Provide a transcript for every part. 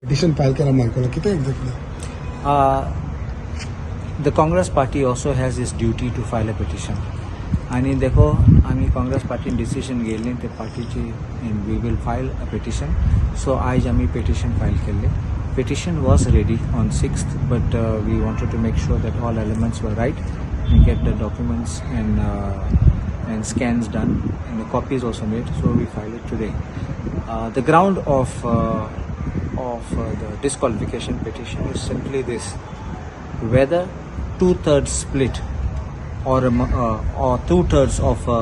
petition file करा मार्कोला किती exactly? The Congress party also has its duty to file a petition. आणि देखो आम्ही काँग्रेस पार्टीन डिसिजन घेतले ते पार्टीची and we will file a petition. So आज आम्ही petition file केले. Petition was ready on 6th, but we wanted to make sure that all elements were right and get the documents and scans done, and the copies also made. So we filed it today. The ground of the disqualification petition is simply this: whether 2/3 split or 2/3 of a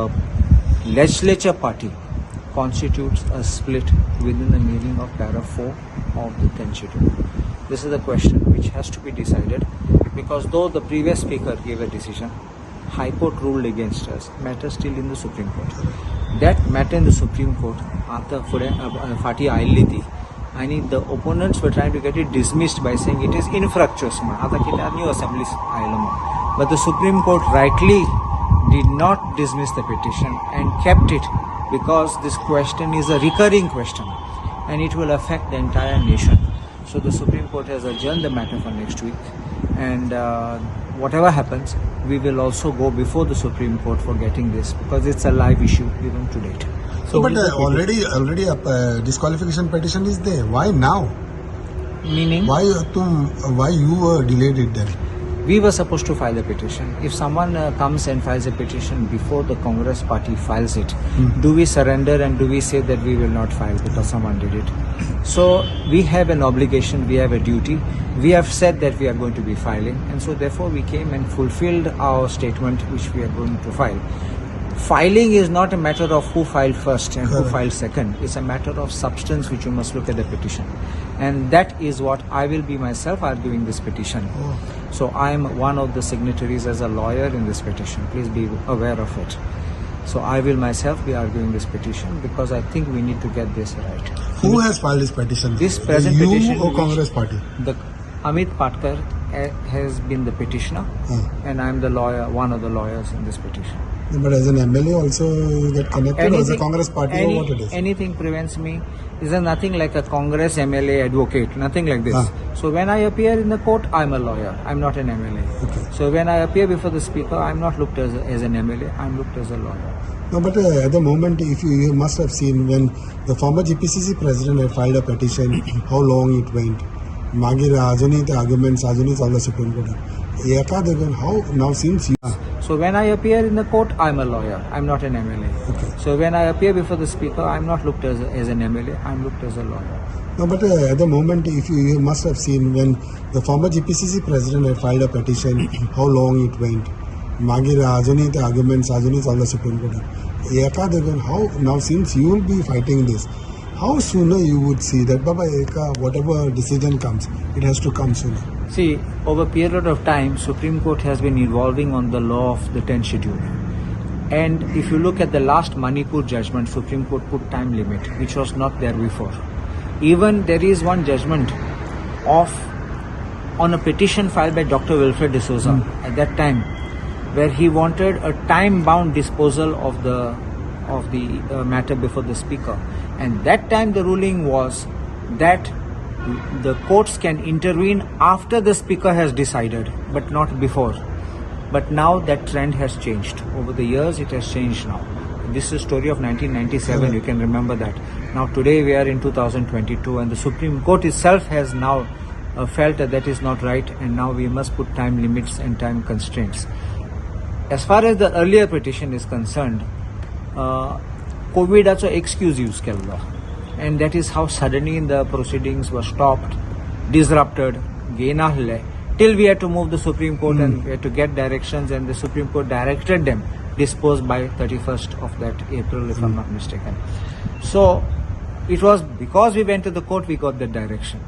legislature party constitutes a split within the meaning of paragraph 4 of the 10th schedule. This is the question which has to be decided, because though the previous speaker gave a decision, High Court ruled against us. Matter still in the Supreme Court. That matter in the Supreme Court after Fati Ailiti, and the opponents were trying to get it dismissed by saying it is infructuous. New assemblies, but the Supreme Court rightly did not dismiss the petition and kept it, because this question is a recurring question and it will affect the entire nation. So the Supreme Court has adjourned the matter for next week, and whatever happens, we will also go before the Supreme Court for getting this, because it's a live issue even to date. So, but already a disqualification petition is there. Why now? Meaning? Why you delayed it then? We were supposed to file a petition. If someone comes and files a petition before the Congress party files it, do we surrender and do we say that we will not file because someone did it? So we have an obligation, we have a duty. We have said that we are going to be filing, and so therefore we came and fulfilled our statement which we are going to file. Filing is not a matter of who filed first and who filed second. It's a matter of substance which you must look at the petition. And that is what I will be myself arguing this petition. So I am one of the signatories as a lawyer in this petition. Please be aware of it. So I will myself be arguing this petition, because I think we need to get this right. Who has filed this petition? This present you petition. Or Congress party? The Amit Patkar has been the petitioner, and I am the lawyer, one of the lawyers in this petition. But as an MLA also you get connected, or as a Congress party, or what it is? Anything prevents me. Is there nothing like a Congress MLA advocate, nothing like this. So when I appear in the court, I'm a lawyer. I'm not an MLA. Okay. So when I appear before the speaker, I'm not looked as an MLA. I'm looked as a lawyer. No, but at the moment, if you must have seen when the former GPCC president had filed a petition, how long it went. Magi Rajani, the arguments, Rajani all the Supreme Court. How now since you. So when I appear in the court, I'm a lawyer. I'm not an MLA. Okay. So when I appear before the speaker, I'm not looked as an MLA. I'm looked as a lawyer. No, but at the moment, if you must have seen when the former GPCC president had filed a petition, how long it went. Magi Rajani, the arguments, Rajani all the Supreme Court. How now since you will be fighting this, how sooner you would see that Baba Eka, whatever decision comes, it has to come sooner. See, over a period of time, Supreme Court has been evolving on the law of the 10th schedule. And if you look at the last Manipur judgment, Supreme Court put time limit, which was not there before. Even there is one judgment on a petition filed by Dr. Wilfred D'Souza at that time, where he wanted a time-bound disposal of the matter before the speaker. And that time the ruling was that the courts can intervene after the speaker has decided, but not before. But now that trend has changed. Over the years, it has changed now. This is a story of 1997, you can remember that. Now today we are in 2022, and the Supreme Court itself has now felt that is not right, and now we must put time limits and time constraints. As far as the earlier petition is concerned, COVID also excuse use kello. And that is how suddenly the proceedings were stopped, disrupted, till we had to move the Supreme Court and we had to get directions, and the Supreme Court directed them dispose by 31st of that April, if I'm not mistaken. So it was because we went to the court we got that direction.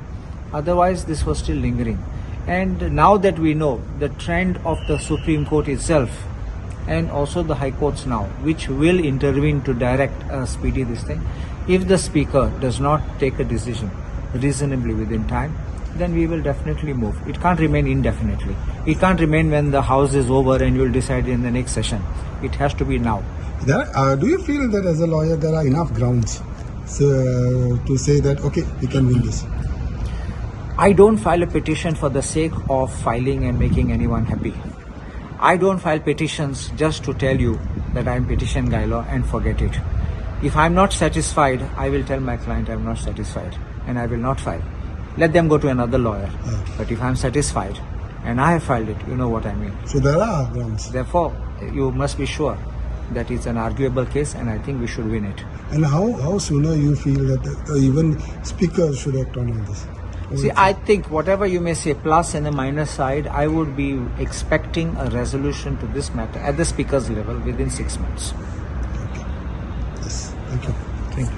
Otherwise this was still lingering. And now that we know the trend of the Supreme Court itself, and also the High Courts now, which will intervene to direct a speedy this thing, if the speaker does not take a decision reasonably within time, then we will definitely move. It can't remain indefinitely. It can't remain when the house is over and you will decide in the next session. It has to be now. Do you feel that as a lawyer there are enough grounds to say that, okay, we can win this? I don't file a petition for the sake of filing and making anyone happy. I don't file petitions just to tell you that I'm petition Gailo and forget it. If I'm not satisfied, I will tell my client I'm not satisfied and I will not file. Let them go to another lawyer. But if I'm satisfied and I have filed it, you know what I mean. So there are grounds. Therefore, you must be sure that it's an arguable case and I think we should win it. And how sooner you feel that even speakers should act on all this? See, I think whatever you may say, plus and a minus side, I would be expecting a resolution to this matter at the speaker's level within 6 months. Yes. Thank you. Thank you.